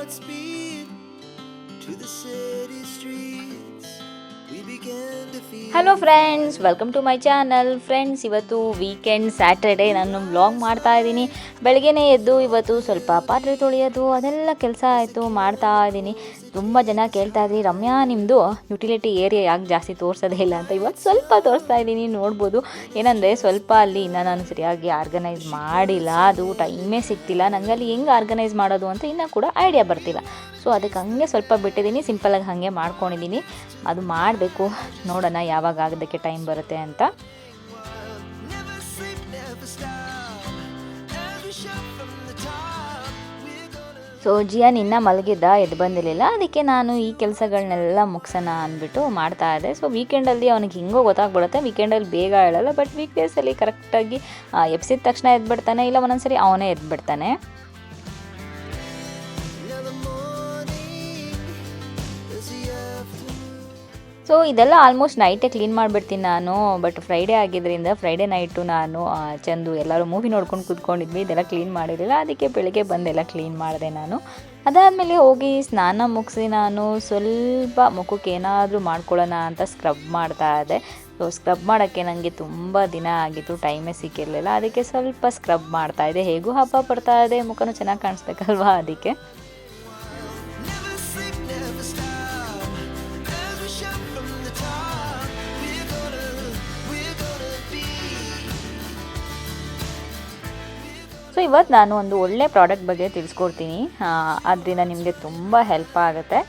Godspeed to the city streets. We began to feel. ಹಲೋ friends, welcome to my channel. Friends, ಇವತ್ತು weekend Saturday ನಾನು vlog ಮಾಡ್ತಾ ಇದ್ದೀನಿ. ಬೆಳಗ್ಗೆನೇ ಎದ್ದು ಇವತ್ತು ಸ್ವಲ್ಪ ಪಾತ್ರೆ ತೊಳೆಯೋದು ಅದೆಲ್ಲ ಕೆಲಸ ಆಯಿತು, ಮಾಡ್ತಾ ಇದ್ದೀನಿ. ತುಂಬ ಜನ ಕೇಳ್ತಾ ಇದ್ರಿ, ರಮ್ಯಾ ನಿಮ್ಮದು ಯುಟಿಲಿಟಿ ಏರಿಯಾ ಯಾಕೆ ಜಾಸ್ತಿ ತೋರಿಸೋದೇ ಇಲ್ಲ ಅಂತ. ಇವತ್ತು ಸ್ವಲ್ಪ ತೋರಿಸ್ತಾ ಇದ್ದೀನಿ, ನೋಡ್ಬೋದು. ಏನಂದರೆ ಸ್ವಲ್ಪ ಅಲ್ಲಿ ಇನ್ನೂ ನಾನು ಸರಿಯಾಗಿ ಆರ್ಗನೈಸ್ ಮಾಡಿಲ್ಲ, ಅದು ಟೈಮೇ ಸಿಗ್ತಿಲ್ಲ ನನಗೆ. ಅಲ್ಲಿ ಹೆಂಗೆ ಆರ್ಗನೈಸ್ ಮಾಡೋದು ಅಂತ ಇನ್ನೂ ಕೂಡ ಐಡಿಯಾ ಬರ್ತಿಲ್ಲ. ಸೊ ಅದಕ್ಕೆ ಹಂಗೆ ಸ್ವಲ್ಪ ಬಿಟ್ಟಿದ್ದೀನಿ, ಸಿಂಪಲಾಗಿ ಹಾಗೆ ಮಾಡ್ಕೊಂಡಿದ್ದೀನಿ. ಅದು ಮಾಡಬೇಕು, ನೋಡೋಣ ಯಾವಾಗ ಆಗೋದಕ್ಕೆ ಟೈಮ್ ಬರುತ್ತೆ ಅಂತ. Never sleep, never stop. Every shot from the top. We're gonna. So Jiyan ಇನ್ನೂ ಮಲಗಿದ್ದ, ಎದ್ದು ಬಂದಿರಲಿಲ್ಲ. ಅದಕ್ಕೆ ನಾನು ಈ ಕೆಲಸಗಳನ್ನೆಲ್ಲ ಮುಗಿಸೋಣ ಅಂದ್ಬಿಟ್ಟು ಮಾಡ್ತಾ ಇದ್ದೆ. ಸೊ ವೀಕೆಂಡಲ್ಲಿ ಅವನಿಗೆ ಹಿಂಗೋ ಗೊತ್ತಾಗ್ಬಿಡುತ್ತೆ, ವೀಕೆಂಡಲ್ಲಿ ಬೇಗ ಹೇಳಲ್ಲ. ಬಟ್ ವೀಕ್ಡೇಸಲ್ಲಿ ಕರೆಕ್ಟಾಗಿ ಎಬ್ಸಿದ ತಕ್ಷಣ ಎದ್ಬಿಡ್ತಾನೆ, ಇಲ್ಲ ಒಂದೊಂದ್ಸರಿ ಅವನೇ ಎದ್ಬಿಡ್ತಾನೆ. Now the morning is the afternoon. So ಇದೆಲ್ಲ ಆಲ್ಮೋಸ್ಟ್ ನೈಟೇ ಕ್ಲೀನ್ ಮಾಡಿಬಿಡ್ತೀನಿ ನಾನು. ಬಟ್ ಫ್ರೈಡೇ ಆಗಿದ್ದರಿಂದ ಫ್ರೈಡೇ ನೈಟು ನಾನು ಚಂದು ಎಲ್ಲರೂ ಮೂವಿ ನೋಡ್ಕೊಂಡು ಕೂತ್ಕೊಂಡಿದ್ವಿ, ಇದೆಲ್ಲ ಕ್ಲೀನ್ ಮಾಡಿರಲಿಲ್ಲ. ಅದಕ್ಕೆ ಬೆಳಗ್ಗೆ ಬಂದೆಲ್ಲ ಕ್ಲೀನ್ ಮಾಡಿದೆ ನಾನು. ಅದಾದಮೇಲೆ ಹೋಗಿ ಸ್ನಾನ ಮುಗಿಸಿ ನಾನು ಸ್ವಲ್ಪ ಮುಖಕ್ಕೆ ಏನಾದರೂ ಮಾಡ್ಕೊಳ್ಳೋಣ ಅಂತ ಸ್ಕ್ರಬ್ ಮಾಡ್ತಾ ಇದ್ದೆ. ಸೊ ಸ್ಕ್ರಬ್ ಮಾಡೋಕ್ಕೆ ನನಗೆ ತುಂಬ ದಿನ ಆಗಿತ್ತು, ಟೈಮೇ ಸಿಕ್ಕಿರಲಿಲ್ಲ. ಅದಕ್ಕೆ ಸ್ವಲ್ಪ ಸ್ಕ್ರಬ್ ಮಾಡ್ತಾಯಿದ್ದೆ. ಹೇಗೂ ಹಬ್ಬ ಬರ್ತಾ ಇದೆ, ಮುಖನೂ ಚೆನ್ನಾಗಿ ಕಾಣಿಸ್ಬೇಕಲ್ವಾ, ಅದಕ್ಕೆ. Never sleep, never stop. Every shot from the top. We're gonna be. So ಇವತ್ತು ನಾನು ಒಂದು ಒಳ್ಳೆ ಪ್ರಾಡಕ್ಟ್ ಬಗ್ಗೆ ತಿಳಿಸ್ಕೊಡ್ತೀನಿ, ಅದರಿಂದ ನಿಮಗೆ ತುಂಬ ಹೆಲ್ಪ್ ಆಗುತ್ತೆ.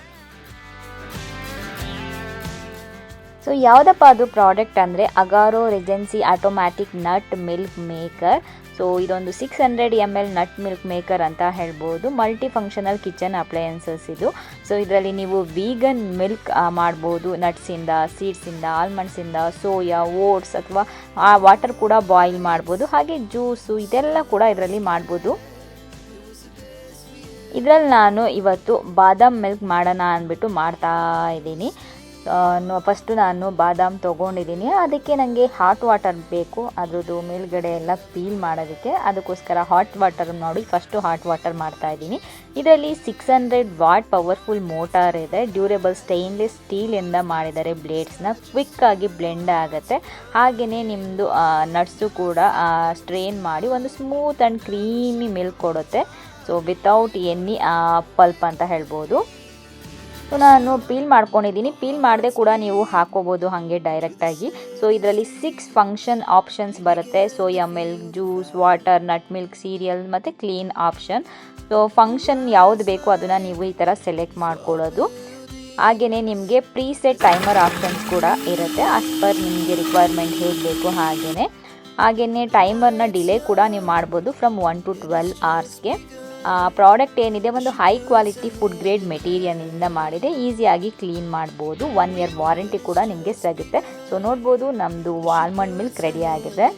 ಸೊ ಯಾವುದಪ್ಪ ಅದು ಪ್ರಾಡಕ್ಟ್ ಅಂದರೆ Agaro regency automatic nut milk maker. So ಇದೊಂದು 600 ml ನಟ್ ಮಿಲ್ಕ್ ಮೇಕರ್ ಅಂತ ಹೇಳ್ಬೋದು. ಮಲ್ಟಿ ಫಂಕ್ಷನಲ್ ಕಿಚನ್ ಅಪ್ಲಯನ್ಸಸ್ ಇದು. ಸೊ ಇದರಲ್ಲಿ ನೀವು ವೀಗನ್ ಮಿಲ್ಕ್ ಮಾಡ್ಬೋದು, ನಟ್ಸಿಂದ, ಸೀಡ್ಸಿಂದ, ಆಲ್ಮಂಡ್ಸಿಂದ, ಸೋಯಾ, ಓಟ್ಸ್ ಅಥವಾ ವಾಟರ್ ಕೂಡ ಬಾಯ್ಲ್ ಮಾಡ್ಬೋದು. ಹಾಗೆ ಜ್ಯೂಸು ಇದೆಲ್ಲ ಕೂಡ ಇದರಲ್ಲಿ ಮಾಡ್ಬೋದು. ಇದರಲ್ಲಿ ನಾನು ಇವತ್ತು ಬಾದಾಮ್ ಮಿಲ್ಕ್ ಮಾಡೋಣ ಅಂದ್ಬಿಟ್ಟು ಮಾಡ್ತಾ ಇದ್ದೀನಿ. ಫಸ್ಟು ನಾನು ಬಾದಾಮ್ ತೊಗೊಂಡಿದ್ದೀನಿ, ಅದಕ್ಕೆ ನನಗೆ ಹಾಟ್ ವಾಟರ್ ಬೇಕು, ಅದ್ರದ್ದು ಮೇಲ್ಗಡೆ ಎಲ್ಲ ಪೀಲ್ ಮಾಡೋದಕ್ಕೆ. ಅದಕ್ಕೋಸ್ಕರ ಹಾಟ್ ವಾಟರ್ ನೋಡಿ ಫಸ್ಟು ಹಾಟ್ ವಾಟರ್ ಮಾಡ್ತಾಯಿದ್ದೀನಿ. ಇದರಲ್ಲಿ 600 ವಾಟ್ ಪವರ್ಫುಲ್ ಮೋಟಾರ್ ಇದೆ. ಡ್ಯೂರೇಬಲ್ ಸ್ಟೈನ್ಲೆಸ್ ಸ್ಟೀಲಿಂದ ಮಾಡಿದ್ದಾರೆ ಬ್ಲೇಡ್ಸ್ನ, ಕ್ವಿಕ್ಕಾಗಿ ಬ್ಲೆಂಡ್ ಆಗುತ್ತೆ. ಹಾಗೆಯೇ ನಿಮ್ಮದು ನಟ್ಸು ಕೂಡ ಸ್ಟ್ರೇನ್ ಮಾಡಿ ಒಂದು ಸ್ಮೂತ್ ಆ್ಯಂಡ್ ಕ್ರೀಮಿ ಮಿಲ್ಕ್ ಕೊಡುತ್ತೆ. ಸೊ ವಿತೌಟ್ ಎನಿ ಪಲ್ಪ್ ಅಂತ ಹೇಳ್ಬೋದು. ಸೊ ನಾನು ಪೀಲ್ ಮಾಡ್ಕೊಂಡಿದ್ದೀನಿ, ಪೀಲ್ ಮಾಡದೆ ಕೂಡ ನೀವು ಹಾಕೋಬೋದು ಹಾಗೆ ಡೈರೆಕ್ಟಾಗಿ. ಸೊ ಇದರಲ್ಲಿ 6 ಫಂಕ್ಷನ್ ಆಪ್ಷನ್ಸ್ ಬರುತ್ತೆ: soya milk, juice, water, nut milk, serial ಮತ್ತು ಕ್ಲೀನ್ ಆಪ್ಷನ್. ಸೊ ಫಂಕ್ಷನ್ ಯಾವುದು ಬೇಕೋ ಅದನ್ನು ನೀವು ಈ ಥರ ಸೆಲೆಕ್ಟ್ ಮಾಡ್ಕೊಳ್ಳೋದು. ಹಾಗೆಯೇ ನಿಮಗೆ ಪ್ರೀಸೆಟ್ ಟೈಮರ್ ಆಪ್ಷನ್ಸ್ ಕೂಡ ಇರುತ್ತೆ, ಆಸ್ ಪರ್ ನಿಮಗೆ ರಿಕ್ವೈರ್ಮೆಂಟ್ ಹೇಗೆ ಬೇಕು ಹಾಗೆಯೇ ಟೈಮರ್ನ ಡಿಲೇ ಕೂಡ ನೀವು ಮಾಡ್ಬೋದು ಫ್ರಮ್ 1 to 12 hours. ಪ್ರಾಡಕ್ಟ್ ಏನಿದೆ ಒಂದು ಹೈ ಕ್ವಾಲಿಟಿ ಫುಡ್ ಗ್ರೇಡ್ ಮೆಟೀರಿಯಲಿಂದ ಮಾಡಿದೆ, ಈಸಿಯಾಗಿ ಕ್ಲೀನ್ ಮಾಡ್ಬೋದು. 1 year ವಾರಂಟಿ ಕೂಡ ನಿಮಗೆ ಸಿಗುತ್ತೆ. ಸೊ ನೋಡ್ಬೋದು ನಮ್ಮದು ಆಲ್ಮಂಡ್ ಮಿಲ್ಕ್ ರೆಡಿ ಆಗಿದೆ.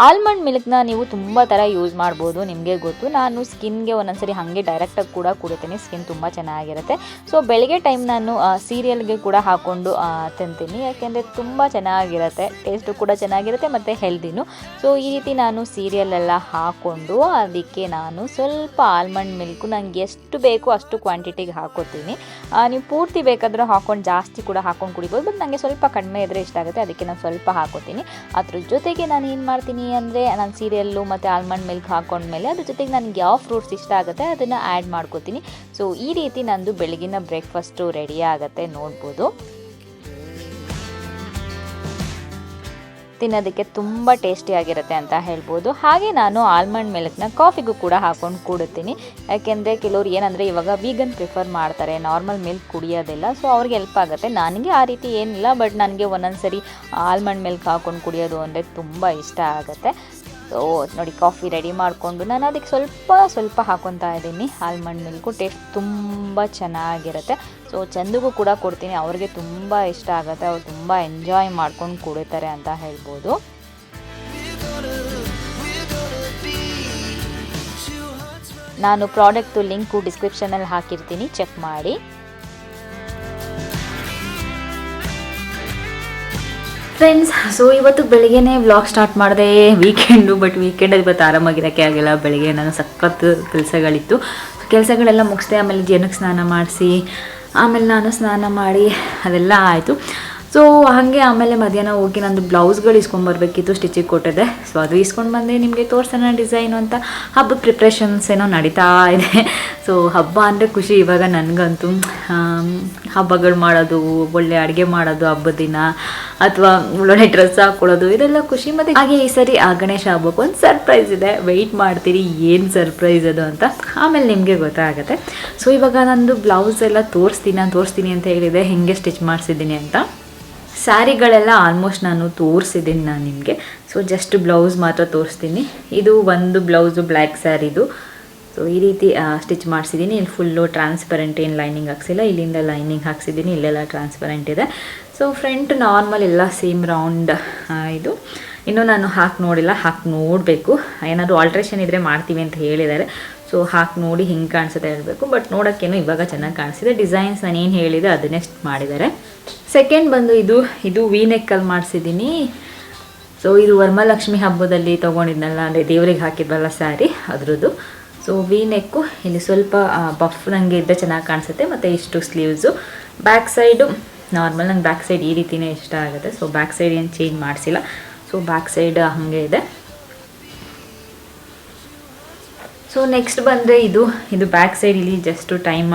ಆಲ್ಮಂಡ್ ಮಿಲ್ಕ್ನ ನೀವು ತುಂಬ ಥರ ಯೂಸ್ ಮಾಡ್ಬೋದು, ನಿಮಗೆ ಗೊತ್ತು. ನಾನು ಸ್ಕಿನ್ಗೆ ಒಂದೊಂದ್ಸರಿ ಹಾಗೆ ಡೈರೆಕ್ಟಾಗಿ ಕೂಡ ಕುಡಿತೀನಿ, ಸ್ಕಿನ್ ತುಂಬ ಚೆನ್ನಾಗಿರುತ್ತೆ. ಸೊ ಬೆಳಗ್ಗೆ ಟೈಮ್ ನಾನು ಸೀರಿಯಲ್ಗೆ ಕೂಡ ಹಾಕ್ಕೊಂಡು ತಿಂತೀನಿ, ಯಾಕೆಂದರೆ ತುಂಬ ಚೆನ್ನಾಗಿರುತ್ತೆ, ಟೇಸ್ಟು ಕೂಡ ಚೆನ್ನಾಗಿರುತ್ತೆ ಮತ್ತು ಹೆಲ್ದಿನೂ. ಸೊ ಈ ರೀತಿ ನಾನು ಸೀರಿಯಲೆಲ್ಲ ಹಾಕ್ಕೊಂಡು ಅದಕ್ಕೆ ನಾನು ಸ್ವಲ್ಪ ಆಲ್ಮಂಡ್ ಮಿಲ್ಕು ನನಗೆ ಎಷ್ಟು ಬೇಕೋ ಅಷ್ಟು ಕ್ವಾಂಟಿಟಿಗೆ ಹಾಕೋತೀನಿ. ನೀವು ಪೂರ್ತಿ ಬೇಕಾದರೆ ಹಾಕ್ಕೊಂಡು ಜಾಸ್ತಿ ಕೂಡ ಹಾಕ್ಕೊಂಡು ಕುಡಿಬೋದು, ಬಟ್ ನನಗೆ ಸ್ವಲ್ಪ ಕಡಿಮೆ ಇದ್ದರೆ ಇಷ್ಟ ಆಗುತ್ತೆ, ಅದಕ್ಕೆ ನಾನು ಸ್ವಲ್ಪ ಹಾಕೋತೀನಿ. ಅದ್ರ ಜೊತೆಗೆ ನಾನು ಏನು ಮಾಡ್ತೀನಿ ಅಂದರೆ, ನಾನು ಸೀರಿಯಲ್ಲು ಮತ್ತು ಆಲ್ಮಂಡ್ ಮಿಲ್ಕ್ ಹಾಕೊಂಡ್ಮೇಲೆ ಅದ್ರ ಜೊತೆಗೆ ನನಗೆ ಯಾವ ಫ್ರೂಟ್ಸ್ ಇಷ್ಟ ಆಗುತ್ತೆ ಅದನ್ನು ಆ್ಯಡ್ ಮಾಡ್ಕೋತೀನಿ. ಸೊ ಈ ರೀತಿ ನಂದು ಬೆಳಗಿನ ಬ್ರೇಕ್ಫಾಸ್ಟು ರೆಡಿ ಆಗುತ್ತೆ, ನೋಡ್ಬೋದು. ತಿನ್ನೋದಕ್ಕೆ ತುಂಬ ಟೇಸ್ಟಿಯಾಗಿರುತ್ತೆ ಅಂತ ಹೇಳ್ಬೋದು. ಹಾಗೆ ನಾನು ಆಲ್ಮಂಡ್ ಮಿಲ್ಕ್ನ ಕಾಫಿಗೂ ಕೂಡ ಹಾಕ್ಕೊಂಡು ಕುಡಿತೀನಿ, ಯಾಕೆಂದರೆ ಕೆಲವ್ರು ಏನಂದರೆ ಇವಾಗ ವೀಗನ್ ಪ್ರಿಫರ್ ಮಾಡ್ತಾರೆ, ನಾರ್ಮಲ್ ಮಿಲ್ಕ್ ಕುಡಿಯೋದಿಲ್ಲ. ಸೊ ಅವ್ರಿಗೆ ಹೆಲ್ಪ್ ಆಗುತ್ತೆ. ನನಗೆ ಆ ರೀತಿ ಏನಿಲ್ಲ, ಬಟ್ ನನಗೆ ಒಂದೊಂದ್ಸರಿ ಆಲ್ಮಂಡ್ ಮಿಲ್ಕ್ ಹಾಕ್ಕೊಂಡು ಕುಡಿಯೋದು ಅಂದರೆ ತುಂಬ ಇಷ್ಟ ಆಗುತ್ತೆ. ಸೊ ನೋಡಿ ಕಾಫಿ ರೆಡಿ ಮಾಡಿಕೊಂಡು ನಾನು ಅದಕ್ಕೆ ಸ್ವಲ್ಪ ಹಾಕ್ಕೊತಾ ಇದ್ದೀನಿ ಆಲ್ಮಂಡ್ ಮಿಲ್ಕು. ಟೇಸ್ಟ್ ತುಂಬ ಚೆನ್ನಾಗಿರುತ್ತೆ. ಸೊ ಚಂದಿಗೂ ಕೂಡ ಕೊಡ್ತೀನಿ, ಅವ್ರಿಗೆ ತುಂಬ ಇಷ್ಟ ಆಗುತ್ತೆ, ಅವ್ರು ತುಂಬ ಎಂಜಾಯ್ ಮಾಡ್ಕೊಂಡು ಕುಡಿತಾರೆ ಅಂತ ಹೇಳ್ಬೋದು. ನಾನು ಪ್ರಾಡಕ್ಟು ಲಿಂಕು ಡಿಸ್ಕ್ರಿಪ್ಷನಲ್ಲಿ ಹಾಕಿರ್ತೀನಿ, ಚೆಕ್ ಮಾಡಿ. ಫ್ರೆಂಡ್ಸ್, ಸೊ ಇವತ್ತು ಬೆಳಿಗ್ಗೆನೇ ವ್ಲಾಗ್ ಸ್ಟಾರ್ಟ್ ಮಾಡಿದೆ, ವೀಕೆಂಡು. ಬಟ್ ವೀಕೆಂಡಲ್ಲಿ ಇವತ್ತು ಆರಾಮಾಗಿರೋಕ್ಕೆ ಆಗಿಲ್ಲ, ಬೆಳಿಗ್ಗೆ ನಾನು ಸಖತ್ ಕೆಲಸಗಳಿತ್ತು. ಕೆಲಸಗಳೆಲ್ಲ ಮುಗಿಸ್ದೆ. ಆಮೇಲೆ ಜಿಯನ್ಗೆ ಸ್ನಾನ ಮಾಡಿಸಿ ಆಮೇಲೆ ನಾನು ಸ್ನಾನ ಮಾಡಿ ಅದೆಲ್ಲ ಆಯಿತು. ಸೊ ಹಾಗೆ ಆಮೇಲೆ ಮಧ್ಯಾಹ್ನ ಹೋಗಿ ನಂದು ಬ್ಲೌಸ್ಗಳು ಇಸ್ಕೊಂಬರ್ಬೇಕಿತ್ತು, ಸ್ಟಿಚಿಗೆ ಕೊಟ್ಟಿದ್ದೆ. ಸೊ ಅದು ಇಸ್ಕೊಂಡು ಬಂದೆ, ನಿಮಗೆ ತೋರಿಸೋಣ ಡಿಸೈನು ಅಂತ. ಹಬ್ಬದ ಪ್ರಿಪ್ರೇಷನ್ಸ್ ಏನೋ ನಡೀತಾ ಇದೆ. ಸೊ ಹಬ್ಬ ಅಂದರೆ ಖುಷಿ ಇವಾಗ ನನಗಂತೂ. ಹಬ್ಬಗಳು ಮಾಡೋದು, ಒಳ್ಳೆ ಅಡುಗೆ ಮಾಡೋದು ಹಬ್ಬದ ದಿನ, ಅಥವಾ ಒಳ್ಳೊಳ್ಳೆ ಡ್ರೆಸ್ ಹಾಕ್ಕೊಳ್ಳೋದು, ಇದೆಲ್ಲ ಖುಷಿ. ಮತ್ತು ಹಾಗೆ ಈ ಸರಿ ಗಣೇಶ ಹಬ್ಬಕ್ಕೆ ಒಂದು ಸರ್ಪ್ರೈಸ್ ಇದೆ, ವೆಯ್ಟ್ ಮಾಡ್ತೀರಿ ಏನು ಸರ್ಪ್ರೈಸ್ ಅದು ಅಂತ, ಆಮೇಲೆ ನಿಮಗೆ ಗೊತ್ತಾಗುತ್ತೆ. ಸೊ ಇವಾಗ ನಂದು ಬ್ಲೌಸ್ ಎಲ್ಲ ತೋರಿಸ್ತೀನಿ ಅಂತ ಹೇಳಿದೆ, ಹೇಗೆ ಸ್ಟಿಚ್ ಮಾಡಿಸಿದ್ದೀನಿ ಅಂತ. ಸ್ಯಾರಿಗಳೆಲ್ಲ ಆಲ್ಮೋಸ್ಟ್ ನಾನು ತೋರಿಸಿದ್ದೀನಿ ನಿಮಗೆ. ಸೊ ಜಸ್ಟ್ ಬ್ಲೌಸ್ ಮಾತ್ರ ತೋರಿಸ್ತೀನಿ. ಇದು ಒಂದು ಬ್ಲೌಸು ಬ್ಲ್ಯಾಕ್ ಸ್ಯಾರಿದು. ಸೊ ಈ ರೀತಿ ಸ್ಟಿಚ್ ಮಾಡಿಸಿದ್ದೀನಿ. ಇಲ್ಲಿ ಫುಲ್ಲು ಟ್ರಾನ್ಸ್ಪರೆಂಟ್, ಏನು ಲೈನಿಂಗ್ ಹಾಕ್ಸಿಲ್ಲ, ಇಲ್ಲಿಂದ ಲೈನಿಂಗ್ ಹಾಕ್ಸಿದ್ದೀನಿ, ಇಲ್ಲೆಲ್ಲ ಟ್ರಾನ್ಸ್ಪರೆಂಟ್ ಇದೆ. ಸೊ ಫ್ರಂಟ್ ನಾರ್ಮಲ್ ಎಲ್ಲ ಸೇಮ್ ರೌಂಡ್ ಇದು. ಇನ್ನೂ ನಾನು ಹಾಕಿ ನೋಡಿಲ್ಲ, ಹಾಕಿ ನೋಡಬೇಕು. ಏನಾದರೂ ಆಲ್ಟ್ರೇಷನ್ ಇದ್ದರೆ ಮಾಡ್ತೀವಿ ಅಂತ ಹೇಳಿದ್ದಾರೆ. ಸೊ ಹಾಕಿ ನೋಡಿ ಹಿಂಗೆ ಕಾಣಿಸುತ್ತೆ ಹೇಳಬೇಕು. ಬಟ್ ನೋಡೋಕ್ಕೇನು ಇವಾಗ ಚೆನ್ನಾಗಿ ಕಾಣಿಸಿದೆ. ಡಿಸೈನ್ಸ್ ನಾನು ಏನು ಹೇಳಿದೆ ಅದನ್ನೇ ಮಾಡಿದ್ದಾರೆ. ಸೆಕೆಂಡ್ ಬಂದು ಇದು ವಿ ನೆಕ್ಕಲ್ಲಿ ಮಾಡಿಸಿದ್ದೀನಿ. ಸೊ ಇದು ವರಮಹಾಲಕ್ಷ್ಮಿ ಹಬ್ಬದಲ್ಲಿ ತೊಗೊಂಡಿದ್ನಲ್ಲ, ಅಂದರೆ ದೇವ್ರಿಗೆ ಹಾಕಿದ್ವಲ್ಲ ಸ್ಯಾರಿ, ಅದ್ರದ್ದು. ಸೊ ವಿ ನೆಕ್ಕು, ಇಲ್ಲಿ ಸ್ವಲ್ಪ ಬಫ್ ನನಗೆ ಇದ್ದರೆ ಚೆನ್ನಾಗಿ ಕಾಣಿಸುತ್ತೆ. ಮತ್ತು ಇಷ್ಟು ಸ್ಲೀವ್ಸು. ಬ್ಯಾಕ್ ಸೈಡು ನಾರ್ಮಲ್, ನಂಗೆ ಬ್ಯಾಕ್ ಸೈಡ್ ಈ ರೀತಿಯೇ ಇಷ್ಟ ಆಗುತ್ತೆ. ಸೊ ಬ್ಯಾಕ್ ಸೈಡ್ ಏನು ಚೇಂಜ್ ಮಾಡಿಸಿಲ್ಲ. ಸೊ ಬ್ಯಾಕ್ ಸೈಡ್ ಹಾಗೆ ಇದೆ. ಸೊ ನೆಕ್ಸ್ಟ್ ಬಂದರೆ ಇದು ಬ್ಯಾಕ್ ಸೈಡ್ ಇಲ್ಲಿ ಜಸ್ಟು ಟೈಮ್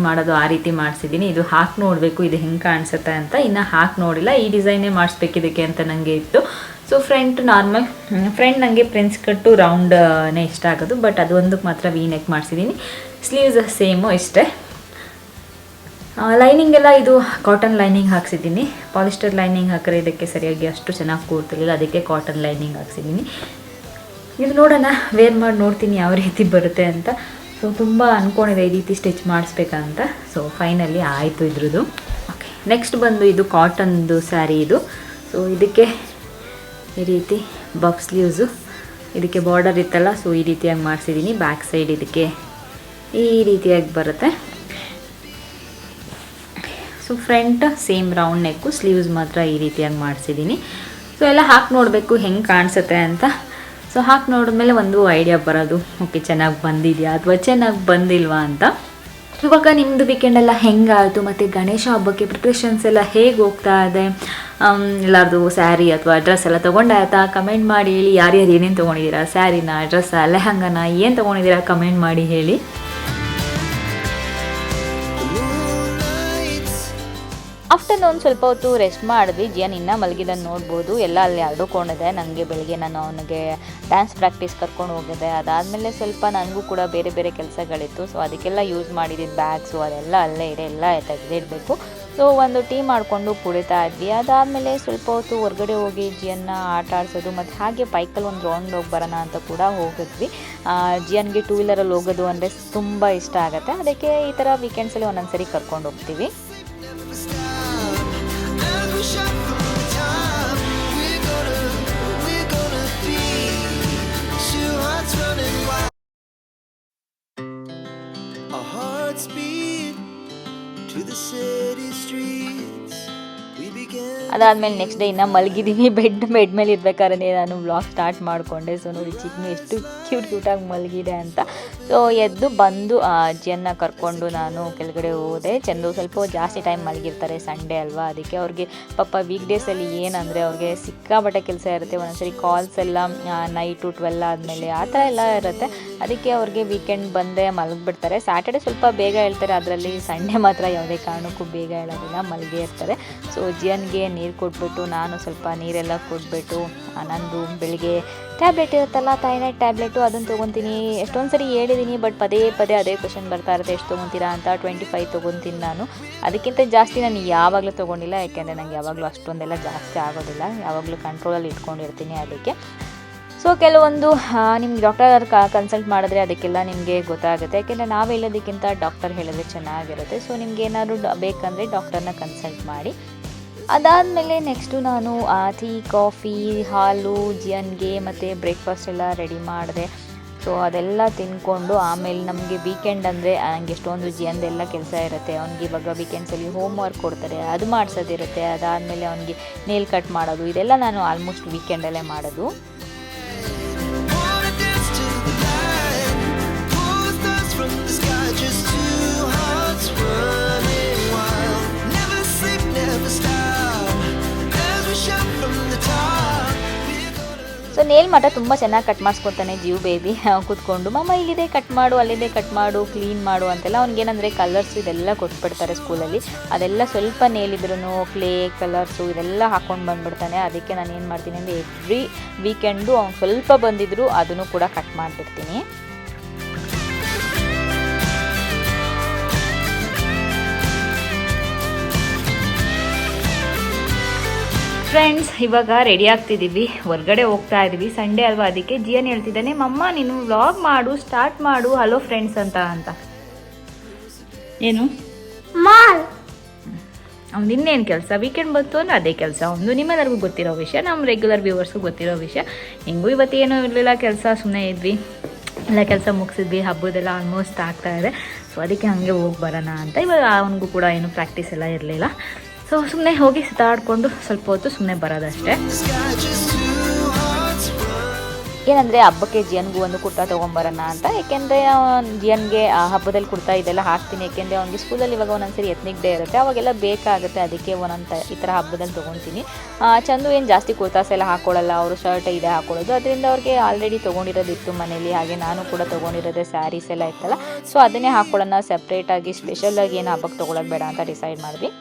ಮಾಡೋದು ಆ ರೀತಿ ಮಾಡಿಸಿದ್ದೀನಿ. ಇದು ಹಾಕಿ ನೋಡಬೇಕು ಇದು ಹೆಂಗೆ ಕಾಣಿಸುತ್ತೆ ಅಂತ. ಇನ್ನು ಹಾಕಿ ನೋಡಿಲ್ಲ, ಈ ಡಿಸೈನೇ ಮಾಡಿಸ್ಬೇಕಿದ್ದಕ್ಕೆ ಅಂತ ನನಗೆ ಇತ್ತು. ಸೊ ಫ್ರಂಟ್ ನಾರ್ಮಲ್, ಫ್ರಂಟ್ ನನಗೆ ಪ್ರಿನ್ಸ್ ಕಟ್ಟು ರೌಂಡೇ ಇಷ್ಟ ಆಗೋದು. ಬಟ್ ಅದು ಒಂದಕ್ಕೆ ಮಾತ್ರ ವಿ ನೆಕ್ ಮಾಡಿಸಿದ್ದೀನಿ. ಸ್ಲೀವ್ಸ್ ಸೇಮು ಇಷ್ಟೇ. ಲೈನಿಂಗ್ ಎಲ್ಲ ಇದು ಕಾಟನ್ ಲೈನಿಂಗ್ ಹಾಕ್ಸಿದ್ದೀನಿ. ಪಾಲಿಸ್ಟರ್ ಲೈನಿಂಗ್ ಹಾಕಿದ್ರೆ ಇದಕ್ಕೆ ಸರಿಯಾಗಿ ಅಷ್ಟು ಚೆನ್ನಾಗಿ ಕೂರ್ತಿರಲಿಲ್ಲ, ಅದಕ್ಕೆ ಕಾಟನ್ ಲೈನಿಂಗ್ ಹಾಕ್ಸಿದ್ದೀನಿ. ಇದು ನೋಡೋಣ, ವೇರ್ ಮಾಡಿ ನೋಡ್ತೀನಿ ಯಾವ ರೀತಿ ಬರುತ್ತೆ ಅಂತ. ಸೊ ತುಂಬ ಅಂದ್ಕೊಂಡಿದೆ ಈ ರೀತಿ ಸ್ಟಿಚ್ ಮಾಡಿಸ್ಬೇಕಂತ. ಸೊ ಫೈನಲಿ ಆಯಿತು ಇದ್ರದ್ದು. ಓಕೆ, ನೆಕ್ಸ್ಟ್ ಬಂದು ಇದು ಕಾಟನ್ದು ಸ್ಯಾರಿ ಇದು. ಸೊ ಇದಕ್ಕೆ ಈ ರೀತಿ ಬಫ್ ಸ್ಲೀವ್ಸು, ಇದಕ್ಕೆ ಬಾರ್ಡರ್ ಇತ್ತಲ್ಲ, ಸೊ ಈ ರೀತಿಯಾಗಿ ಮಾಡಿಸಿದ್ದೀನಿ. ಬ್ಯಾಕ್ ಸೈಡ್ ಇದಕ್ಕೆ ಈ ರೀತಿಯಾಗಿ ಬರುತ್ತೆ. ಸೊ ಫ್ರಂಟ್ ಸೇಮ್ ರೌಂಡ್ ನೆಕ್ಕು, ಸ್ಲೀವ್ಸ್ ಮಾತ್ರ ಈ ರೀತಿಯಾಗಿ ಮಾಡಿಸಿದ್ದೀನಿ. ಸೊ ಎಲ್ಲ ಹಾಕಿ ನೋಡಬೇಕು ಹೆಂಗೆ ಕಾಣಿಸುತ್ತೆ ಅಂತ. ಸೊ ಹಾಕಿ ನೋಡಿದ್ಮೇಲೆ ಒಂದು ಐಡಿಯಾ ಬರೋದು, ಓಕೆ ಚೆನ್ನಾಗಿ ಬಂದಿದೆಯಾ ಅಥವಾ ಚೆನ್ನಾಗಿ ಬಂದಿಲ್ವಾ ಅಂತ. ಇವಾಗ ನಿಮ್ಮದು ವೀಕೆಂಡೆಲ್ಲ ಹೆಂಗಾಯಿತು, ಮತ್ತು ಗಣೇಶ ಹಬ್ಬಕ್ಕೆ ಪ್ರಿಪ್ರೇಷನ್ಸ್ ಎಲ್ಲ ಹೇಗೆ ಹೋಗ್ತಾ ಇದೆ, ಎಲ್ಲರದು ಸ್ಯಾರಿ ಅಥವಾ ಡ್ರೆಸ್ ಎಲ್ಲ ತೊಗೊಂಡಾಯ್ತಾ ಕಮೆಂಟ್ ಮಾಡಿ ಹೇಳಿ. ಯಾರ್ಯಾರು ಏನೇನು ತೊಗೊಂಡಿದ್ದೀರಾ, ಸ್ಯಾರಿನ, ಡ್ರೆಸ್ಸ, ಲೆಹಂಗನ, ಏನು ತೊಗೊಂಡಿದ್ದೀರಾ ಕಮೆಂಟ್ ಮಾಡಿ ಹೇಳಿ. ಆಫ್ಟರ್ನೂನ್ ಸ್ವಲ್ಪ ಹೊತ್ತು ರೆಸ್ಟ್ ಮಾಡಿದ್ವಿ. ಜಿಯನ್ ಇನ್ನೂ ಮಲಗಿದ್ದನ್ನು ನೋಡ್ಬೋದು. ಎಲ್ಲ ಅಲ್ಲಿ ಆಡ್ಕೊಂಡಿದೆ. ನನಗೆ ಬೆಳಗ್ಗೆ ನಾನು ಅವನಿಗೆ ಡ್ಯಾನ್ಸ್ ಪ್ರಾಕ್ಟೀಸ್ ಕರ್ಕೊಂಡು ಹೋಗಿದ್ದೆ. ಅದಾದಮೇಲೆ ಸ್ವಲ್ಪ ನನಗೂ ಕೂಡ ಬೇರೆ ಬೇರೆ ಕೆಲಸಗಳಿತ್ತು. ಸೊ ಅದಕ್ಕೆಲ್ಲ ಯೂಸ್ ಮಾಡಿದ್ದಿದ್ದು ಬ್ಯಾಗ್ಸು ಅದೆಲ್ಲ ಅಲ್ಲೇ ಇದೆ, ಎಲ್ಲ ತೆಗೆದಿಡಬೇಕು. ಸೊ ಒಂದು ಟೀ ಮಾಡಿಕೊಂಡು ಕುಡಿತಾ ಇದ್ವಿ. ಅದಾದಮೇಲೆ ಸ್ವಲ್ಪ ಹೊತ್ತು ಹೊರಗಡೆ ಹೋಗಿ ಜಿಯನ್ನ ಆಟ ಆಡಿಸೋದು, ಮತ್ತು ಹಾಗೆ ಬೈಕಲ್ಲಿ ಒಂದು ರೌಂಡ್ ಹೋಗಿ ಬರೋಣ ಅಂತ ಕೂಡ ಹೋಗಿದ್ವಿ. ಜಿಯನ್ಗೆ ಟೂ ವೀಲರಲ್ಲಿ ಹೋಗೋದು ಅಂದರೆ ತುಂಬ ಇಷ್ಟ ಆಗುತ್ತೆ. ಅದಕ್ಕೆ ಈ ಥರ ವೀಕೆಂಡ್ಸಲ್ಲಿ ಒಂದೊಂದು ಸರಿ ಕರ್ಕೊಂಡು ಹೋಗ್ತೀವಿ. ಅದಾದಮೇಲೆ ನೆಕ್ಸ್ಟ್ ಡೇ ಇನ್ನೂ ಮಲಗಿದ್ದೀನಿ. ಬೆಡ್ ಮೇಲೆ ಇರ್ಬೇಕಾದ್ರೆ ನಾನು ವ್ಲಾಗ್ ಸ್ಟಾರ್ಟ್ ಮಾಡಿಕೊಂಡೆ. ಸೊ ನೋಡಿ ಚಿಕ್ಕನು ಎಷ್ಟು ಕ್ಯೂಟಾಗಿ ಮಲಗಿದೆ ಅಂತ. ಸೊ ಎದ್ದು ಬಂದು ಅಜ್ಜಿಯನ್ನು ಕರ್ಕೊಂಡು ನಾನು ಕೆಳಗಡೆ ಹೋದೆ. ಚಂದು ಸ್ವಲ್ಪ ಜಾಸ್ತಿ ಟೈಮ್ ಮಲಗಿರ್ತಾರೆ, ಸಂಡೇ ಅಲ್ವಾ, ಅದಕ್ಕೆ ಅವ್ರಿಗೆ ಪಾಪ ವೀಕ್ ಡೇಸಲ್ಲಿ ಏನಂದರೆ ಅವ್ರಿಗೆ ಸಿಕ್ಕಾಪಟ್ಟೆ ಕೆಲಸ ಇರುತ್ತೆ. ಒಂದೊಂದ್ಸರಿ ಕಾಲ್ಸ್ ಎಲ್ಲ ನೈಟು 12 ಆದಮೇಲೆ ಆ ಥರ ಎಲ್ಲ ಇರುತ್ತೆ. ಅದಕ್ಕೆ ಅವ್ರಿಗೆ ವೀಕೆಂಡ್ ಬಂದರೆ ಮಲಗಿಬಿಡ್ತಾರೆ. ಸ್ಯಾಟರ್ಡೆ ಸ್ವಲ್ಪ ಬೇಗ ಹೇಳ್ತಾರೆ, ಅದರಲ್ಲಿ ಸಂಡೇ ಮಾತ್ರ ಯಾವುದೇ ಕಾರಣಕ್ಕೂ ಬೇಗ ಹೇಳೋದಿಲ್ಲ, ಮಲಗೇ ಇರ್ತಾರೆ. ಸೊ ಜಿಯನ್ಗೆ ನೀರು ಕೊಟ್ಬಿಟ್ಟು ನಾನು ಸ್ವಲ್ಪ ನೀರೆಲ್ಲ ಕೊಟ್ಬಿಟ್ಟು ನಂದು ಬೆಳಿಗ್ಗೆ ಟ್ಯಾಬ್ಲೆಟ್ ಇರುತ್ತಲ್ಲ, ಥೈರಾಯ್ಡ್ ಟ್ಯಾಬ್ಲೆಟು, ಅದನ್ನು ತೊಗೊತೀನಿ. ಎಷ್ಟೊಂದು ಸರಿ ಹೇಳಿದ್ದೀನಿ, ಬಟ್ ಪದೇ ಅದೇ ಕ್ವಶನ್ ಬರ್ತಾ ಇರುತ್ತೆ, ಎಷ್ಟು ತೊಗೊತೀರಾ ಅಂತ. 25 ತೊಗೊತೀನಿ ನಾನು. ಅದಕ್ಕಿಂತ ಜಾಸ್ತಿ ನಾನು ಯಾವಾಗಲೂ ತೊಗೊಂಡಿಲ್ಲ, ಯಾಕೆಂದರೆ ನನಗೆ ಯಾವಾಗಲೂ ಅಷ್ಟೊಂದೆಲ್ಲ ಜಾಸ್ತಿ ಆಗೋದಿಲ್ಲ, ಯಾವಾಗಲೂ ಕಂಟ್ರೋಲಲ್ಲಿ ಇಟ್ಕೊಂಡಿರ್ತೀನಿ. ಅದಕ್ಕೆ ಸೊ ಕೆಲವೊಂದು ನಿಮ್ಗೆ ಡಾಕ್ಟರ್ ಕನ್ಸಲ್ಟ್ ಮಾಡಿದ್ರೆ ಅದಕ್ಕೆಲ್ಲ ನಿಮಗೆ ಗೊತ್ತಾಗುತ್ತೆ. ಯಾಕೆಂದರೆ ನಾವು ಹೇಳೋದಕ್ಕಿಂತ ಡಾಕ್ಟರ್ ಹೇಳಿದ್ರೆ ಚೆನ್ನಾಗಿರುತ್ತೆ. ಸೊ ನಿಮ್ಗೆ ಏನಾದರೂ ಬೇಕಂದರೆ ಡಾಕ್ಟರ್ನ ಕನ್ಸಲ್ಟ್ ಮಾಡಿ. ಅದಾದಮೇಲೆ ನೆಕ್ಸ್ಟು ನಾನು ಟೀ, ಕಾಫಿ, ಹಾಲು ಜಿಯನ್ಗೆ ಮತ್ತು ಬ್ರೇಕ್ಫಾಸ್ಟ್ ಎಲ್ಲ ರೆಡಿ ಮಾಡಿದೆ. ಸೊ ಅದೆಲ್ಲ ತಿಂದ್ಕೊಂಡು ಆಮೇಲೆ ನಮಗೆ ವೀಕೆಂಡ್ ಅಂದರೆ ನನಗೆ ಎಷ್ಟೊಂದು ಜಿಯನ್ದೆಲ್ಲ ಕೆಲಸ ಇರುತ್ತೆ. ಅವ್ನಿಗೆ ಇವಾಗ ವೀಕೆಂಡ್ಸಲ್ಲಿ ಹೋಮ್ ವರ್ಕ್ ಕೊಡ್ತಾರೆ, ಅದು ಮಾಡಿಸೋದಿರುತ್ತೆ. ಅದಾದಮೇಲೆ ಅವ್ನಿಗೆ ನೇಲ್ ಕಟ್ ಮಾಡೋದು, ಇದೆಲ್ಲ ನಾನು ಆಲ್ಮೋಸ್ಟ್ ವೀಕೆಂಡಲ್ಲೇ ಮಾಡೋದು. ಸ್ಟೈಲ್ ಮಾತ್ರ ತುಂಬ ಚೆನ್ನಾಗಿ ಕಟ್ ಮಾಡಿಸ್ಕೊತಾನೆ ಜಿಯು ಬೇಬಿ ಕೂತ್ಕೊಂಡು. ಮಮ್ಮ ಇಲ್ಲಿದೆ ಕಟ್ ಮಾಡು, ಅಲ್ಲಿದೆ ಕಟ್ ಮಾಡು, ಕ್ಲೀನ್ ಮಾಡು ಅಂತೆಲ್ಲ. ಅವ್ನಿಗೇನಂದರೆ ಕಲರ್ಸ್ ಇದೆಲ್ಲ ಕೊಟ್ಬಿಡ್ತಾರೆ ಸ್ಕೂಲಲ್ಲಿ. ಅದೆಲ್ಲ ಸ್ವಲ್ಪ ನೇಲಿದ್ರೂ ಕ್ಲೇ ಕಲರ್ಸು ಇದೆಲ್ಲ ಹಾಕ್ಕೊಂಡು ಬಂದುಬಿಡ್ತಾನೆ. ಅದಕ್ಕೆ ನಾನು ಏನು ಮಾಡ್ತೀನಿ ಅಂದರೆ ಎವ್ರಿ ವೀಕೆಂಡು ಅವ್ನು ಸ್ವಲ್ಪ ಬಂದಿದ್ರು ಅದನ್ನು ಕೂಡ ಕಟ್ ಮಾಡಿಬಿಡ್ತೀನಿ. ಫ್ರೆಂಡ್ಸ್, ಇವಾಗ ರೆಡಿ ಆಗ್ತಿದ್ದೀವಿ, ಹೊರಗಡೆ ಹೋಗ್ತಾ ಇದ್ದೀವಿ. ಸಂಡೇ ಅಲ್ವಾ, ಅದಕ್ಕೆ ಜಿಯನ್ ಹೇಳ್ತಿದ್ದಾನೆ, ಮಮ್ಮ ನೀನು ವ್ಲಾಗ್ ಮಾಡು, ಸ್ಟಾರ್ಟ್ ಮಾಡು, ಹಲೋ ಫ್ರೆಂಡ್ಸ್ ಅಂತ. ಏನು ಅವ್ನು ಇನ್ನೇನು ಕೆಲಸ, ವೀಕೆಂಡ್ ಬಂತು ಅಂದರೆ ಅದೇ ಕೆಲಸ ಒಂದು. ನಿಮ್ಮೆಲ್ಲರಿಗೂ ಗೊತ್ತಿರೋ ವಿಷಯ, ನಮ್ಮ ರೆಗ್ಯುಲರ್ ವ್ಯೂವರ್ಸ್ಗೂ ಗೊತ್ತಿರೋ ವಿಷಯ. ಹಿಂಗೂ ಇವತ್ತೇನೂ ಇರಲಿಲ್ಲ ಕೆಲಸ, ಸುಮ್ಮನೆ ಇದ್ವಿ, ಎಲ್ಲ ಕೆಲಸ ಮುಗಿಸಿದ್ವಿ. ಹಬ್ಬದೆಲ್ಲ ಆಲ್ಮೋಸ್ಟ್ ಆಗ್ತಾ ಇದೆ. ಸೊ ಅದಕ್ಕೆ ಹಾಗೆ ಹೋಗಿ ಬರೋಣ ಅಂತ. ಇವಾಗ ಅವನಿಗೂ ಕೂಡ ಏನು ಪ್ರಾಕ್ಟೀಸ್ ಎಲ್ಲ ಇರಲಿಲ್ಲ. ಸೊ ಸುಮ್ಮನೆ ಹೋಗಿ ಸುತ್ತಾಡಿಕೊಂಡು ಸ್ವಲ್ಪ ಹೊತ್ತು ಸುಮ್ಮನೆ ಬರೋದಷ್ಟೇ. ಏನಂದರೆ ಹಬ್ಬಕ್ಕೆ ಜಿಯನ್ಗೂ ಒಂದು ಕುರ್ತಾ ತೊಗೊಂಬರೋಣ ಅಂತ. ಏಕೆಂದರೆ ಜಿಯನ್ಗೆ ಹಬ್ಬದಲ್ಲಿ ಕುರ್ತಾ ಇದೆಲ್ಲ ಹಾಕ್ತೀನಿ. ಏಕೆಂದರೆ ಅವ್ನಿಗೆ ಸ್ಕೂಲಲ್ಲಿ ಇವಾಗ ಒಂದೊಂದ್ಸರಿ ಎತ್ನಿಕ್ ಡೇ ಇರುತ್ತೆ, ಅವಾಗೆಲ್ಲ ಬೇಕಾಗುತ್ತೆ. ಅದಕ್ಕೆ ಒಂದೊಂದು ಈ ಥರ ಹಬ್ಬದಲ್ಲಿ ತೊಗೊತೀನಿ. ಚಂದು ಏನು ಜಾಸ್ತಿ ಕುರ್ತಾಸ್ ಎಲ್ಲ ಹಾಕ್ಕೊಳ್ಳಲ್ಲ, ಅವರು ಶರ್ಟ್ ಇದೆ ಹಾಕ್ಕೊಳ್ಳೋದು. ಅದರಿಂದ ಅವ್ರಿಗೆ ಆಲ್ರೆಡಿ ತೊಗೊಂಡಿರೋದಿತ್ತು ಮನೇಲಿ. ಹಾಗೆ ನಾನು ಕೂಡ ತೊಗೊಂಡಿರೋದೇ ಸ್ಯಾರೀಸ್ ಎಲ್ಲ ಇತ್ತಲ್ಲ, ಸೊ ಅದನ್ನೇ ಹಾಕ್ಕೊಳ್ಳೋಣ. ಸಪ್ರೇಟಾಗಿ ಸ್ಪೆಷಲಾಗಿ ಏನು ಹಬ್ಬಕ್ಕೆ ತೊಗೊಳೋದು ಬೇಡ ಅಂತ ಡಿಸೈಡ್ ಮಾಡಿದ್ವಿ.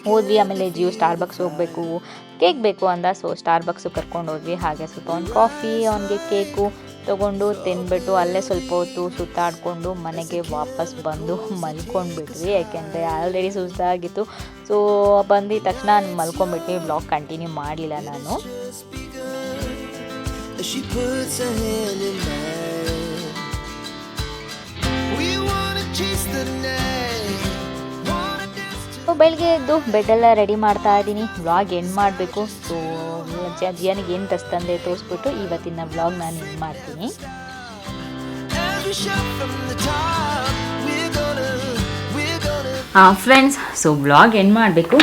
ಹೋದ್ವಿ. ಆಮೇಲೆ ಜಿಯು ಸ್ಟಾರ್ಬಕ್ಸ್ ಹೋಗಬೇಕು, ಕೇಕ್ ಬೇಕು ಅಂದ. ಸೊ ಸ್ಟಾರ್ಬಕ್ಸು ಕರ್ಕೊಂಡು ಹೋದ್ವಿ. ಹಾಗೆ ಸ್ವಲ್ಪ ಒಂದು ಕಾಫಿ, ಅವನಿಗೆ ಕೇಕು ತೊಗೊಂಡು ತಿಂದ್ಬಿಟ್ಟು ಅಲ್ಲೇ ಸ್ವಲ್ಪ ಹೊತ್ತು ಸುತ್ತಾಡಿಕೊಂಡು ಮನೆಗೆ ವಾಪಸ್ ಬಂದು ಮಲ್ಕೊಂಡ್ಬಿಟ್ವಿ. ಯಾಕೆಂದರೆ ಆಲ್ರೆಡಿ ಸುಸ್ತಾಗಿತ್ತು. ಸೊ ಬಂದಿದ ತಕ್ಷಣ ಮಲ್ಕೊಂಡ್ಬಿಟ್ವಿ. ಬ್ಲಾಗ್ ಕಂಟಿನ್ಯೂ ಮಾಡಲಿಲ್ಲ ನಾನು. ಬೆಳಗ್ಗೆ ಎದ್ದು ಬೆಡ್ಡೆಲ್ಲ ರೆಡಿ ಮಾಡ್ತಾ ಇದ್ದೀನಿ. ವ್ಲಾಗ್ ಎಂಡ್ ಮಾಡಬೇಕು. ಸೊ ಜಿಯನಿಗೆ ಏನು ಡ್ರೆಸ್ ತಂದೆ ತೋರಿಸ್ಬಿಟ್ಟು ಇವತ್ತಿನ ವ್ಲಾಗ್ ನಾನು ಎಂಡ್ ಮಾಡ್ತೀನಿ. ಫ್ರೆಂಡ್ಸ್, ಸೊ ವ್ಲಾಗ್ ಎಂಡ್ ಮಾಡಬೇಕು.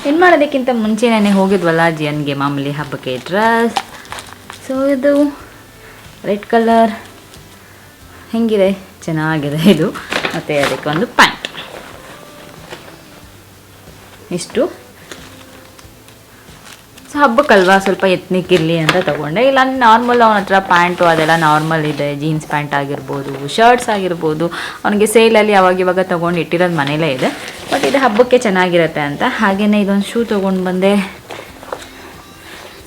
ಎಂಡ್ ಮಾಡೋದಕ್ಕಿಂತ ಮುಂಚೆನೇ ಹೋಗಿದ್ವಲ್ಲ ಜಿಯನ್ಗೆ ಮಾಮೂಲಿ ಹಬ್ಬಕ್ಕೆ ಡ್ರೆಸ್. ಸೊ ಇದು ರೆಡ್ ಕಲರ್ ಹೆಂಗಿದೆ, ಚೆನ್ನಾಗಿದೆ ಇದು. ಮತ್ತು ಅದಕ್ಕೆ ಒಂದು ಪ್ಯಾಂಟ್, ಇಷ್ಟು. ಸೊ ಹಬ್ಬಕ್ಕಲ್ವಾ ಸ್ವಲ್ಪ ಎತ್ನಿಕ್ ಇರಲಿ ಅಂತ ತೊಗೊಂಡೆ. ಇಲ್ಲ ನಾರ್ಮಲ್ ಅವನ ಹತ್ರ ಪ್ಯಾಂಟು ಅದೆಲ್ಲ ನಾರ್ಮಲ್ ಇದೆ. ಜೀನ್ಸ್ ಪ್ಯಾಂಟ್ ಆಗಿರ್ಬೋದು, ಶರ್ಟ್ಸ್ ಆಗಿರ್ಬೋದು, ಅವನಿಗೆ ಸೇಲಲ್ಲಿ ಅವಾಗಿವಾಗ ತೊಗೊಂಡು ಇಟ್ಟಿರೋದು ಮನೇಲೇ ಇದೆ. ಬಟ್ ಇದು ಹಬ್ಬಕ್ಕೆ ಚೆನ್ನಾಗಿರುತ್ತೆ ಅಂತ. ಹಾಗೆಯೇ ಇದೊಂದು ಶೂ ತೊಗೊಂಡು ಬಂದೆ.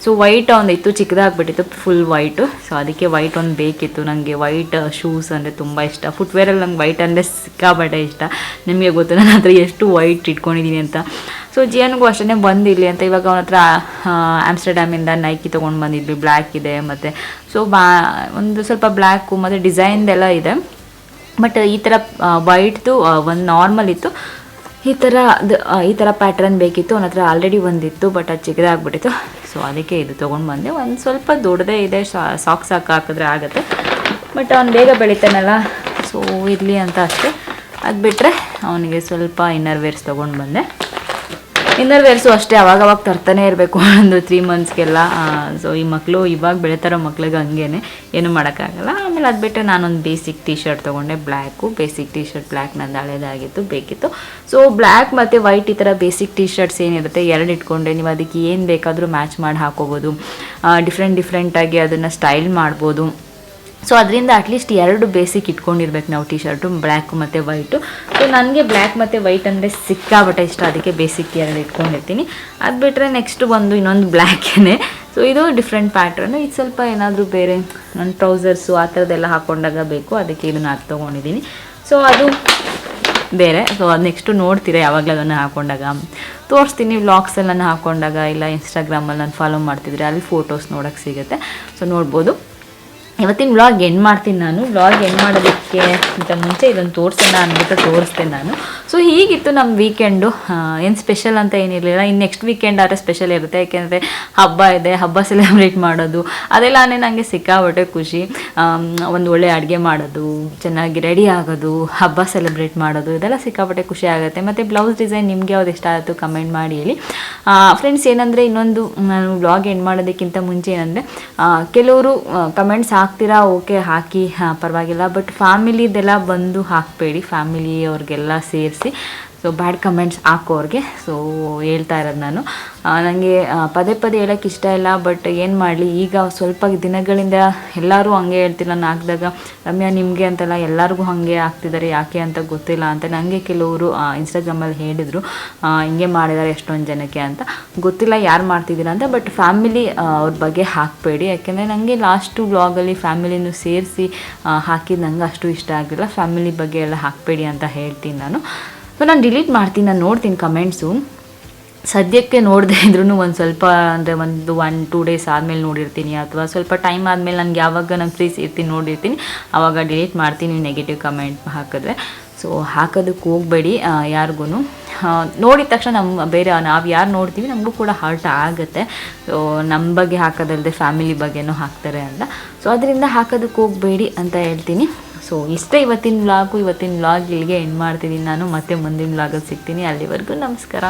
ಸೊ ವೈಟ್ ಒಂದು ಇತ್ತು, ಚಿಕ್ಕದಾಗ್ಬಿಟ್ಟಿತ್ತು, ಫುಲ್ ವೈಟು. ಸೊ ಅದಕ್ಕೆ ವೈಟ್ ಒಂದು ಬೇಕಿತ್ತು. ನನಗೆ ವೈಟ್ ಶೂಸ್ ಅಂದರೆ ತುಂಬ ಇಷ್ಟ. ಫುಟ್ವೇರಲ್ಲಿ ನಂಗೆ ವೈಟ್ ಅಂದರೆ ಸಿಕ್ಕಾಬಟ್ಟೆ ಇಷ್ಟ. ನಿಮಗೆ ಗೊತ್ತು ನನ್ನ ಹತ್ರ ಎಷ್ಟು ವೈಟ್ ಇಟ್ಕೊಂಡಿದ್ದೀನಿ ಅಂತ. ಸೊ ಜಿಯನ್ಗೂ ಅಷ್ಟೇ ಬಂದಿರಲಿ ಅಂತ ಇವಾಗ ಅವನ ಹತ್ರ ಆಮ್ಸ್ಟರ್ಡ್ಯಾಮಿಂದ ನೈಕಿ ತೊಗೊಂಡು ಬಂದಿದ್ವಿ. ಬ್ಲ್ಯಾಕ್ ಇದೆ ಮತ್ತು ಸೊ ಒಂದು ಸ್ವಲ್ಪ ಬ್ಲ್ಯಾಕು ಮತ್ತು ಡಿಸೈನ್ದೆಲ್ಲ ಇದೆ. ಬಟ್ ಈ ಥರ ವೈಟ್ದು ಒಂದು ನಾರ್ಮಲ್ ಇತ್ತು. ಈ ಥರ ಪ್ಯಾಟ್ರನ್ ಬೇಕಿತ್ತು. ಅವನ ಹತ್ರ ಆಲ್ರೆಡಿ ಒಂದಿತ್ತು, ಬಟ್ ಅದು ಚಿಕ್ಕದಾಗ್ಬಿಟ್ಟಿತ್ತು. ಸೊ ಅದಕ್ಕೆ ಇದು ತೊಗೊಂಡು ಬಂದೆ. ಒಂದು ಸ್ವಲ್ಪ ದೊಡ್ಡದೇ ಇದೆ, ಸಾಕ್ಸ್ ಹಾಕಿದ್ರೆ ಆಗುತ್ತೆ. ಬಟ್ ಅವ್ನು ಬೇಗ ಬೆಳಿತಾನಲ್ಲ, ಸೊ ಇರಲಿ ಅಂತ ಅಷ್ಟೇ. ಅದು ಬಿಟ್ಟರೆ ಅವನಿಗೆ ಸ್ವಲ್ಪ ಇನ್ನರ್ ವೇರ್ಸ್ ತೊಗೊಂಡು ಬಂದೆ. ಇನ್ನರ್ ವೇರ್ಸು ಅಷ್ಟೇ ಅವಾಗವಾಗ ತರ್ತಾನೆ ಇರಬೇಕು, ಒಂದು 3 ಮಂತ್ಸ್ಗೆಲ್ಲ. ಸೊ ಈ ಮಕ್ಕಳು ಇವಾಗ ಬೆಳೀತಾರೋ ಮಕ್ಳಿಗೆ ಹಂಗೇ ಏನು ಮಾಡೋಕ್ಕಾಗಲ್ಲ. ಆಮೇಲೆ ಅದು ಬಿಟ್ಟರೆ ನಾನೊಂದು ಬೇಸಿಕ್ ಟೀ ಶರ್ಟ್ ತೊಗೊಂಡೆ, black. Basic T shirt black ನಂದು ಹಳೇದಾಗಿತ್ತು, ಬೇಕಿತ್ತು. ಸೊ ಬ್ಲ್ಯಾಕ್ ಮತ್ತು ವೈಟ್ ಈ ಥರ ಬೇಸಿಕ್ ಟೀ ಶರ್ಟ್ಸ್ ಏನಿರುತ್ತೆ 2 ಇಟ್ಕೊಂಡ್ರೆ ನೀವು ಅದಕ್ಕೆ ಏನು ಬೇಕಾದರೂ ಮ್ಯಾಚ್ ಮಾಡಿ ಹಾಕೋಬೋದು. ಡಿಫ್ರೆಂಟಾಗಿ ಅದನ್ನು ಸ್ಟೈಲ್ ಮಾಡ್ಬೋದು. ಸೊ ಅದರಿಂದ ಅಟ್ಲೀಸ್ಟ್ 2 ಬೇಸಿಕ್ ಇಟ್ಕೊಂಡಿರ್ಬೇಕು ನಾವು ಟೀ ಶರ್ಟು, ಬ್ಲ್ಯಾಕು ಮತ್ತು ವೈಟು. ಸೊ ನನಗೆ ಬ್ಲ್ಯಾಕ್ ಮತ್ತು ವೈಟ್ ಅಂದರೆ ಸಿಕ್ಕಾಬಟ್ಟೆ ಇಷ್ಟ, ಅದಕ್ಕೆ ಬೇಸಿಕ್ 2 ಇಟ್ಕೊಂಡಿರ್ತೀನಿ. ಅದು ಬಿಟ್ಟರೆ ನೆಕ್ಸ್ಟ್ ಇನ್ನೊಂದು ಬ್ಲ್ಯಾಕೇ. ಸೊ ಇದು ಡಿಫ್ರೆಂಟ್ ಪ್ಯಾಟ್ರನ್ನು. ಇದು ಸ್ವಲ್ಪ ಏನಾದರೂ ಬೇರೆ ನನ್ನ ಟ್ರೌಸರ್ಸು ಆ ಥರದ್ದೆಲ್ಲ ಹಾಕ್ಕೊಂಡಾಗ ಬೇಕು, ಅದಕ್ಕೆ ಇದನ್ನು ಅದು ತೊಗೊಂಡಿದ್ದೀನಿ. ಸೊ ಅದು ಬೇರೆ. ಸೊ ಅದು ನೆಕ್ಸ್ಟು ನೋಡ್ತೀರಾ ಯಾವಾಗಲೂ ಅದನ್ನು ಹಾಕ್ಕೊಂಡಾಗ ತೋರಿಸ್ತೀನಿ. ವ್ಲಾಗ್ಸಲ್ಲಿ ನಾನು ಹಾಕ್ಕೊಂಡಾಗ ಇಲ್ಲ ಇನ್ಸ್ಟಾಗ್ರಾಮಲ್ಲಿ ನಾನು ಫಾಲೋ ಮಾಡ್ತಿದ್ರೆ ಅಲ್ಲಿ ಫೋಟೋಸ್ ನೋಡೋಕ್ಕೆ ಸಿಗುತ್ತೆ. ಸೊ ನೋಡ್ಬೋದು. ಇವತ್ತಿನ ವ್ಲಾಗ್ ಎಂಡ್ ಮಾಡ್ತೀನಿ ನಾನು. ವ್ಲಾಗ್ ಎಂಡ್ ಮಾಡೋದಕ್ಕೆ ಅಂತ ಮುಂಚೆ ಇದನ್ನು ತೋರಿಸೋಣ ಅಂದ್ಬಿಟ್ಟು ತೋರಿಸ್ತೇನೆ ನಾನು. ಸೊ ಹೀಗಿತ್ತು ನಮ್ಮ ವೀಕೆಂಡು. ಏನು ಸ್ಪೆಷಲ್ ಅಂತ ಏನಿರಲಿಲ್ಲ. ಇನ್ನು ನೆಕ್ಸ್ಟ್ ವೀಕೆಂಡ್ ಆದರೆ ಸ್ಪೆಷಲ್ ಇರುತ್ತೆ. ಯಾಕೆಂದರೆ ಹಬ್ಬ ಇದೆ, ಹಬ್ಬ ಸೆಲೆಬ್ರೇಟ್ ಮಾಡೋದು ಅದೆಲ್ಲ ನನಗೆ ಸಿಕ್ಕಾಬಟ್ಟೆ ಖುಷಿ. ಒಂದು ಒಳ್ಳೆ ಅಡುಗೆ ಮಾಡೋದು, ಚೆನ್ನಾಗಿ ರೆಡಿ ಆಗೋದು, ಹಬ್ಬ ಸೆಲೆಬ್ರೇಟ್ ಮಾಡೋದು, ಇದೆಲ್ಲ ಸಿಕ್ಕಾಬಟ್ಟೆ ಖುಷಿ ಆಗುತ್ತೆ. ಮತ್ತು ಬ್ಲೌಸ್ ಡಿಸೈನ್ ನಿಮಗೆ ಯಾವ್ದು ಇಷ್ಟ ಆಯಿತು ಕಮೆಂಟ್ ಮಾಡಿ ಹೇಳಿ. ಫ್ರೆಂಡ್ಸ್, ಏನಂದರೆ ಇನ್ನೊಂದು ನಾನು ವ್ಲಾಗ್ ಎಂಡ್ ಮಾಡೋದಕ್ಕಿಂತ ಮುಂಚೆ ಏನಂದರೆ ಕೆಲವರು ಕಮೆಂಟ್ಸ್ ಹಾಕ್ತೀರಾ, ಓಕೆ ಹಾಕಿ, ಪರವಾಗಿಲ್ಲ. ಬಟ್ ಫ್ಯಾಮಿಲಿದೆಲ್ಲ ಬಂದು ಹಾಕಬೇಡಿ, ಫ್ಯಾಮಿಲಿಯವ್ರಿಗೆಲ್ಲ ಸೇರಿಸಿ. ಸೊ ಬ್ಯಾಡ್ ಕಮೆಂಟ್ಸ್ ಹಾಕೋರಿಗೆ ಸೊ ಹೇಳ್ತಾ ಇರೋದು ನಾನು. ನನಗೆ ಪದೇ ಪದೇ ಹೇಳೋಕ್ಕೆ ಇಷ್ಟ ಇಲ್ಲ, ಬಟ್ ಏನು ಮಾಡಲಿ, ಈಗ ಸ್ವಲ್ಪ ದಿನಗಳಿಂದ ಎಲ್ಲರೂ ಹಂಗೆ ಹೇಳ್ತಿಲ್ಲ. ನಾನು ಹಾಕಿದಾಗ ರಮ್ಯಾ ನಿಮಗೆ ಅಂತಲ್ಲ ಎಲ್ಲರಿಗೂ ಹಾಗೆ ಆಗ್ತಿದ್ದಾರೆ, ಯಾಕೆ ಅಂತ ಗೊತ್ತಿಲ್ಲ ಅಂತ ನನಗೆ ಕೆಲವರು ಇನ್ಸ್ಟಾಗ್ರಾಮಲ್ಲಿ ಹೇಳಿದರು, ಹಿಂಗೆ ಮಾಡಿದ್ದಾರೆ ಎಷ್ಟೊಂದು ಜನಕ್ಕೆ ಅಂತ. ಗೊತ್ತಿಲ್ಲ ಯಾರು ಮಾಡ್ತಿದ್ದೀರಾ ಅಂತ, ಬಟ್ ಫ್ಯಾಮಿಲಿ ಅವ್ರ ಬಗ್ಗೆ ಹಾಕಬೇಡಿ. ಯಾಕೆಂದರೆ ನನಗೆ ಲಾಸ್ಟು ವ್ಲಾಗಲ್ಲಿ ಫ್ಯಾಮಿಲಿನೂ ಸೇರಿಸಿ ಹಾಕಿದ್ದು ನಂಗೆ ಅಷ್ಟು ಇಷ್ಟ ಆಗಲಿಲ್ಲ. ಫ್ಯಾಮಿಲಿ ಬಗ್ಗೆ ಎಲ್ಲ ಹಾಕಬೇಡಿ ಅಂತ ಹೇಳ್ತೀನಿ ನಾನು. ಸೊ ನಾನು ಡಿಲೀಟ್ ಮಾಡ್ತೀನಿ, ನಾನು ನೋಡ್ತೀನಿ ಕಮೆಂಟ್ಸು. ಸದ್ಯಕ್ಕೆ ನೋಡದೇ ಇದ್ರೂ ಒಂದು ಸ್ವಲ್ಪ ಅಂದರೆ 1-2 ಡೇಸ್ ಆದಮೇಲೆ ನೋಡಿರ್ತೀನಿ, ಅಥವಾ ಸ್ವಲ್ಪ ಟೈಮ್ ಆದಮೇಲೆ ನನಗೆ ಯಾವಾಗ ನಾನು ಫ್ರೀ ಇರ್ತೀನಿ ನೋಡಿರ್ತೀನಿ, ಆವಾಗ ಡಿಲೀಟ್ ಮಾಡ್ತೀನಿ ನೆಗೆಟಿವ್ ಕಮೆಂಟ್ ಹಾಕಿದ್ರೆ. ಸೊ ಹಾಕೋದಕ್ಕೆ ಹೋಗಬೇಡಿ ಯಾರಿಗೂ. ನೋಡಿದ ತಕ್ಷಣ ನಾವು ಯಾರು ನೋಡ್ತೀವಿ ನಮಗೂ ಕೂಡ ಹರ್ಟ್ ಆಗುತ್ತೆ. ಸೊ ನಮ್ಮ ಬಗ್ಗೆ ಹಾಕೋದಲ್ಲದೆ ಫ್ಯಾಮಿಲಿ ಬಗ್ಗೆನೂ ಹಾಕ್ತಾರೆ ಅಂತ. ಸೊ ಅದರಿಂದ ಹಾಕೋದಕ್ಕೆ ಹೋಗಬೇಡಿ ಅಂತ ಹೇಳ್ತೀನಿ. ಸೊ ಇಷ್ಟೇ ಇವತ್ತಿನ ವ್ಲಾಗ್ ಇಲ್ಲಿಗೆ ಎಂಡ್ ಮಾಡ್ತಿದ್ದೀನಿ ನಾನು. ಮತ್ತೆ ಮುಂದಿನ ವ್ಲಾಗಲ್ಲಿ ಸಿಗ್ತೀನಿ. ಅಲ್ಲಿವರೆಗೂ ನಮಸ್ಕಾರ.